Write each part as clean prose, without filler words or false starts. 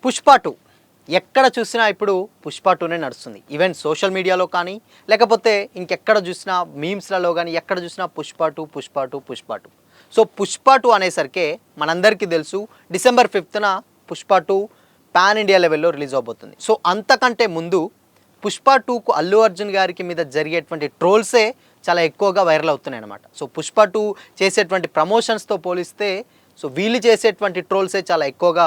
పుష్ప 2 ఎక్కడ చూసినా ఇప్పుడు పుష్ప 2నే నడుస్తుంది. ఈవెన్ సోషల్ మీడియాలో కానీ లేకపోతే ఇంకెక్కడ చూసినా మీమ్స్లలో కానీ ఎక్కడ చూసినా పుష్ప 2 పుష్ప 2 పుష్ప 2. సో పుష్ప 2 అనేసరికి మనందరికీ తెలుసు డిసెంబర్ 5న పుష్ప 2 పాన్ ఇండియా లెవెల్లో రిలీజ్ అవబోతుంది. సో అంతకంటే ముందు పుష్ప 2కు అల్లు అర్జున్ గారికి మీద జరిగేటువంటి ట్రోల్సే చాలా ఎక్కువగా వైరల్ అవుతున్నాయి అన్నమాట. సో పుష్ప 2 చేసేటువంటి ప్రమోషన్స్తో పోలిస్తే సో వీళ్ళు చేసేటువంటి ట్రోల్సే చాలా ఎక్కువగా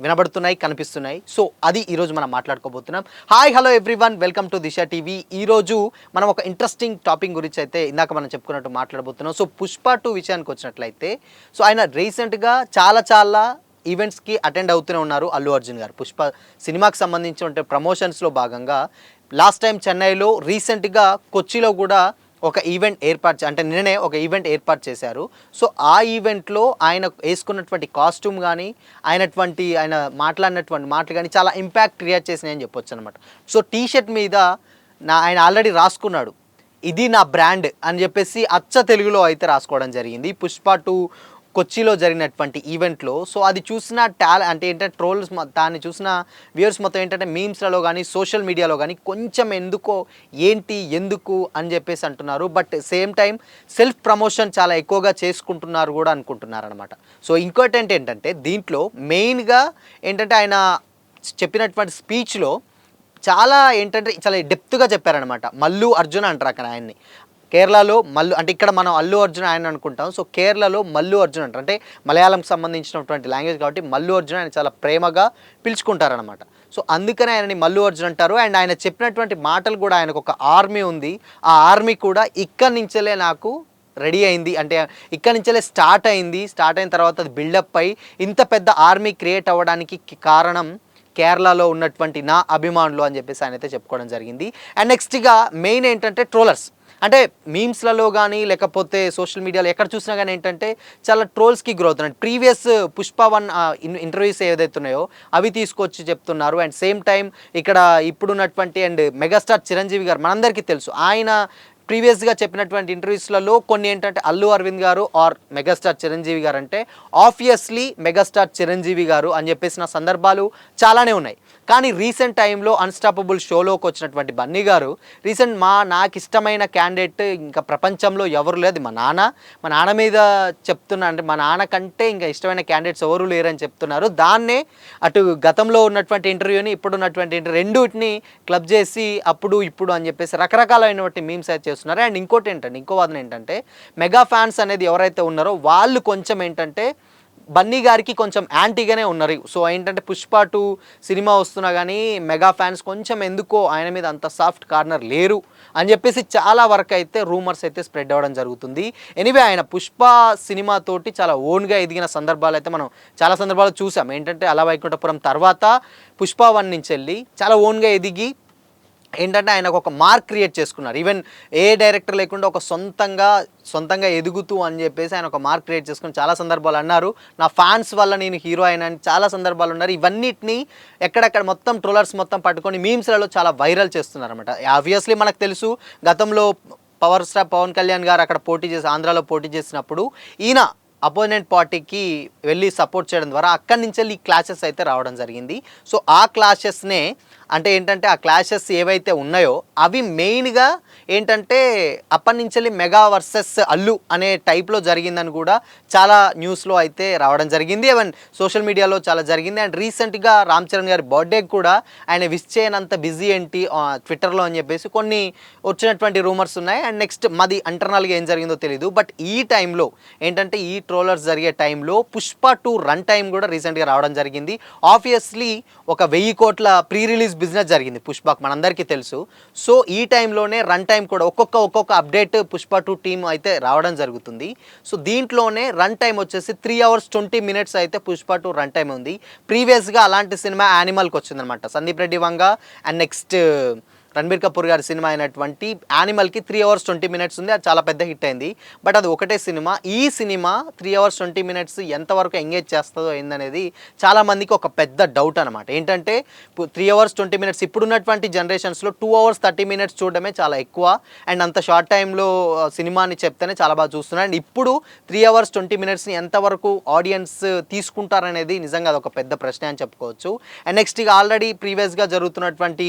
వినబడుతున్నాయి, కనిపిస్తున్నాయి. సో అది ఈరోజు మనం మాట్లాడుకోబోతున్నాం. Hi hello everyone, welcome to Disha TV. ఈరోజు మనం ఒక ఇంట్రెస్టింగ్ టాపిక్ గురించి అయితే ఇందాక మనం చెప్పుకున్నట్టు మాట్లాడబోతున్నాం. సో పుష్ప 2 విషయానికి వచ్చినట్లయితే సో ఆయన రీసెంట్గా చాలా ఈవెంట్స్కి అటెండ్ అవుతూనే ఉన్నారు అల్లు అర్జున్ గారు. పుష్ప సినిమాకి సంబంధించిన ప్రమోషన్స్లో భాగంగా లాస్ట్ టైం చెన్నైలో, రీసెంట్గా కొచ్చిలో కూడా ఒక ఈవెంట్ అంటే నిన్ననే ఒక ఈవెంట్ ఏర్పాటు చేశారు. సో ఆ ఈవెంట్లో ఆయన వేసుకున్నటువంటి కాస్ట్యూమ్ కానీ ఆయన మాట్లాడినటువంటి మాటలు కానీ చాలా ఇంపాక్ట్ క్రియేట్ చేసినాయని చెప్పొచ్చు అనమాట. సో టీషర్ట్ మీద ఆయన ఆల్రెడీ రాసుకున్నాడు, ఇది నా బ్రాండ్ అని చెప్పేసి అచ్చ తెలుగులో అయితే రాసుకోవడం జరిగింది పుష్ప 2 కొచ్చిలో జరిగినటువంటి ఈవెంట్లో. సో అది చూసిన అంటే ఏంటంటే ట్రోల్స్ దాన్ని చూసిన వ్యూవర్స్ మొత్తం ఏంటంటే మీమ్స్లలో కానీ సోషల్ మీడియాలో కానీ కొంచెం ఎందుకు అని చెప్పేసి అంటున్నారు. But same time self promotion చాలా ఎక్కువగా చేసుకుంటున్నారు కూడా అనుకుంటున్నారు అనమాట. సో ఇంకోటి ఏంటంటే దీంట్లో మెయిన్గా ఏంటంటే ఆయన చెప్పినటువంటి స్పీచ్లో చాలా డెప్త్గా చెప్పారనమాట. మల్లు అర్జున్ అంటారు అక్కడ ఆయన్ని. కేరళలో మల్లు అంటే ఇక్కడ మనం అల్లు అర్జున్ ఆయన అనుకుంటాం. సో కేరళలో మల్లు అర్జున్ అంటారు, అంటే మలయాళంకి సంబంధించినటువంటి లాంగ్వేజ్ కాబట్టి మల్లు అర్జున్ ఆయన చాలా ప్రేమగా పిలుచుకుంటారనమాట. సో అందుకనే ఆయనని మల్లు అర్జున్ అంటారు. అండ్ ఆయన చెప్పినటువంటి మాటలు కూడా, ఆయనకు ఒక ఆర్మీ ఉంది, ఆ ఆర్మీ కూడా ఇక్కడి నుంచే నాకు రెడీ అయింది, అంటే ఇక్కడి నుంచే స్టార్ట్ అయిన తర్వాత అది బిల్డప్ అయి ఇంత పెద్ద ఆర్మీ క్రియేట్ అవ్వడానికి కారణం కేరళలో ఉన్నటువంటి నా అభిమానులు అని చెప్పేసి ఆయన అయితే చెప్పుకోవడం జరిగింది. అండ్ నెక్స్ట్గా మెయిన్ ఏంటంటే ట్రోలర్స్, అంటే మీమ్స్లలో కానీ లేకపోతే సోషల్ మీడియాలో ఎక్కడ చూసినా కానీ ఏంటంటే చాలా ట్రోల్స్కి గ్రో అవుతున్నాయి. ప్రీవియస్ పుష్ప 1 ఇంటర్వ్యూస్ ఏదైతే ఉన్నాయో అవి తీసుకొచ్చి చెప్తున్నారు. అండ్ సేమ్ టైం ఇక్కడ ఇప్పుడున్నటువంటి అండ్ మెగాస్టార్ చిరంజీవి గారు మనందరికీ తెలుసు, ఆయన ప్రీవియస్గా చెప్పినటువంటి ఇంటర్వ్యూస్లలో కొన్ని ఏంటంటే అల్లు అరవింద్ గారు ఆర్ మెగాస్టార్ చిరంజీవి గారు అంటే ఆబ్వియస్లీ మెగాస్టార్ చిరంజీవి గారు అని చెప్పేసిన సందర్భాలు చాలానే ఉన్నాయి. కానీ రీసెంట్ టైంలో అన్స్టాపబుల్ షోలోకి వచ్చినటువంటి బన్నీ గారు నాకు ఇష్టమైన క్యాండిడేట్ ఇంకా ప్రపంచంలో ఎవరు లేదు, మా నాన్న మీద చెప్తున్నా, అంటే మా నాన్న కంటే ఇంకా ఇష్టమైన క్యాండిడేట్స్ ఎవరు లేరని చెప్తున్నారు. దాన్నే అటు గతంలో ఉన్నటువంటి ఇంటర్వ్యూని ఇప్పుడు ఉన్నటువంటి ఇంటర్వ్యూ రెండుటిని క్లబ్ చేసి అప్పుడు ఇప్పుడు అని చెప్పేసి రకరకాలైనటువంటి మీమ్స్ అయితే చేస్తున్నారు. అండ్ ఇంకో వాదన ఏంటంటే మెగా ఫ్యాన్స్ అనేది ఎవరైతే ఉన్నారో వాళ్ళు కొంచెం ఏంటంటే బన్నీ గారికి కొంచెం యాంటీగానే ఉన్నారు. సో ఏంటంటే పుష్ప 2 సినిమా వస్తున్నా కానీ మెగా ఫ్యాన్స్ కొంచెం ఎందుకో ఆయన మీద అంత సాఫ్ట్ కార్నర్ లేరు అని చెప్పేసి చాలా వరకు అయితే రూమర్స్ అయితే స్ప్రెడ్ అవ్వడం జరుగుతుంది. ఎనీవే ఆయన పుష్ప సినిమాతోటి చాలా ఓన్గా ఎదిగిన సందర్భాలు అయితే మనం చాలా సందర్భాలు చూసాం. ఏంటంటే అల వైకుంఠపురం తర్వాత పుష్ప 1 నుంచి వెళ్ళి చాలా ఓన్గా ఎదిగి ఏంటంటే ఆయనకు ఒక మార్క్ క్రియేట్ చేసుకున్నారు. ఈవెన్ ఏ డైరెక్టర్ లేకుండా ఒక సొంతంగా ఎదుగుతూ అని చెప్పేసి ఆయన ఒక మార్క్ క్రియేట్ చేసుకుని చాలా సందర్భాలు అన్నారు, నా ఫ్యాన్స్ వల్ల నేను హీరో అయినా చాలా సందర్భాలు ఉన్నారు. ఇవన్నిటిని ఎక్కడెక్కడ మొత్తం ట్రోలర్స్ మొత్తం పట్టుకొని మీమ్స్లలో చాలా వైరల్ చేస్తున్నారు అనమాట. ఆబ్వియస్లీ మనకు తెలుసు, గతంలో పవర్ స్టార్ పవన్ కళ్యాణ్ గారు అక్కడ ఆంధ్రాలో పోటీ చేసినప్పుడు ఈయన అపోనెంట్ పార్టీకి వెళ్ళి సపోర్ట్ చేయడం ద్వారా అక్కడి నుంచి ఈ క్లాషెస్ అయితే రావడం జరిగింది. సో ఆ క్లాషెస్నే అంటే ఏంటంటే ఆ క్లాషెస్ ఏవైతే ఉన్నాయో అవి మెయిన్గా ఏంటంటే అప్పటి నుంచి మెగా వర్సెస్ అల్లు అనే టైప్లో జరిగిందని కూడా చాలా న్యూస్లో అయితే రావడం జరిగింది. ఈవెన్ సోషల్ మీడియాలో చాలా జరిగింది. అండ్ రీసెంట్గా రామ్ చరణ్ గారి బర్త్డేకి కూడా ఆయన విష్ చేయనంత బిజీ ఏంటి ట్విట్టర్లో అని చెప్పేసి కొన్ని వచ్చినటువంటి రూమర్స్ ఉన్నాయి. అండ్ నెక్స్ట్ మాది ఇంటర్నల్గా ఏం జరిగిందో తెలియదు. బట్ ఈ టైంలో ఏంటంటే ఈ ట్రోలర్స్ జరిగే టైంలో పుష్ప 2 రన్ టైం కూడా రీసెంట్గా రావడం జరిగింది. ఆబ్వియస్లీ ఒక 1000 కోట్ల ప్రీ రిలీజ్ బిజినెస్ జరిగింది పుష్పకు, మనందరికీ తెలుసు. సో ఈ టైంలోనే రన్ టైం కూడా ఒక్కొక్క అప్డేట్ పుష్ప 2 టీమ్ అయితే రావడం జరుగుతుంది. సో దీంట్లోనే రన్ టైం వచ్చేసి 3 hours 20 minutes అయితే పుష్ప 2 రన్ టైం ఉంది. ప్రీవియస్గా అలాంటి సినిమా యానిమల్కి వచ్చిందనమాట, సందీప్ రెడ్డి వంగ. అండ్ నెక్స్ట్ రణబీర్ కపూర్ గారి సినిమా అయినటువంటి యానిమల్కి 3 hours 20 minutes ఉంది. అది చాలా పెద్ద హిట్ అయింది. బట్ అది ఒకటే సినిమా. ఈ సినిమా 3 hours 20 minutes ఎంతవరకు ఎంగేజ్ చేస్తుందో ఏందనేది చాలామందికి ఒక పెద్ద డౌట్ అనమాట. ఏంటంటే 3 hours 20 minutes ఇప్పుడున్నటువంటి జనరేషన్స్లో 2 hours 30 minutes చూడడమే చాలా ఎక్కువ. అండ్ అంత షార్ట్ టైంలో సినిమాని చెప్తేనే చాలా బాగా చూస్తున్నారు. అండ్ ఇప్పుడు 3 hours 20 minutesని ఎంతవరకు ఆడియన్స్ తీసుకుంటారనేది నిజంగా అదొక పెద్ద ప్రశ్న అని చెప్పుకోవచ్చు. అండ్ నెక్స్ట్ ఇక ఆల్రెడీ ప్రీవియస్గా జరుగుతున్నటువంటి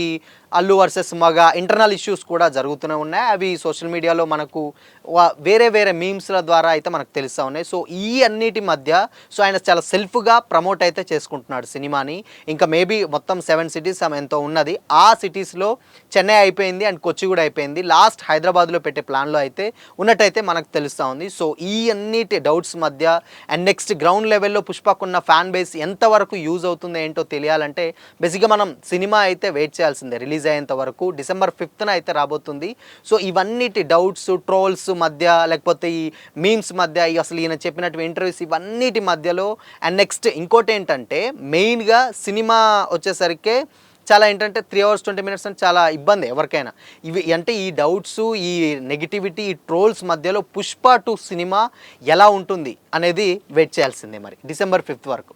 అల్లు వర్సెస్ మగ ఇంటర్నల్ ఇష్యూస్ కూడా జరుగుతూనే ఉన్నాయి. అవి సోషల్ మీడియాలో మనకు వేరే వేరే మీమ్స్ల ద్వారా అయితే మనకు తెలుస్తూ ఉన్నాయి. సో ఈ అన్నిటి మధ్య సో ఆయన చాలా సెల్ఫ్గా ప్రమోట్ అయితే చేసుకుంటున్నాడు సినిమాని. ఇంకా మేబీ మొత్తం 7 cities ఎంతో ఉన్నది. ఆ సిటీస్లో చెన్నై అయిపోయింది అండ్ కొచ్చి కూడా అయిపోయింది. లాస్ట్ హైదరాబాద్లో పెట్టే ప్లాన్లో అయితే ఉన్నట్టయితే మనకు తెలుస్తూ ఉంది. సో ఈ అన్నిటి డౌట్స్ మధ్య అండ్ నెక్స్ట్ గ్రౌండ్ లెవెల్లో పుష్పకున్న ఫ్యాన్ బేస్ ఎంతవరకు యూజ్ అవుతుందో ఏంటో తెలియాలంటే బేసిక్గా మనం సినిమా అయితే వెయిట్ చేయాల్సిందే. రిలీజ్ అయ్యేంత వరకు December 5th అయితే రాబోతుంది. సో ఇవన్నిటి డౌట్స్, ట్రోల్స్ మధ్య లేకపోతే ఈ మీమ్స్ మధ్య అసలు ఈయన చెప్పినటువంటి ఇంటర్వ్యూస్ ఇవన్నిటి మధ్యలో అండ్ నెక్స్ట్ ఇంకోటి ఏంటంటే మెయిన్గా సినిమా వచ్చేసరికి చాలా ఏంటంటే 3 hours 20 minutes అంటే చాలా ఇబ్బంది ఎవరికైనా. ఇవి అంటే ఈ డౌట్స్, ఈ నెగిటివిటీ, ఈ ట్రోల్స్ మధ్యలో పుష్ప 2 సినిమా ఎలా ఉంటుంది అనేది వెయిట్ చేయాల్సిందే మరి December 5th వరకు.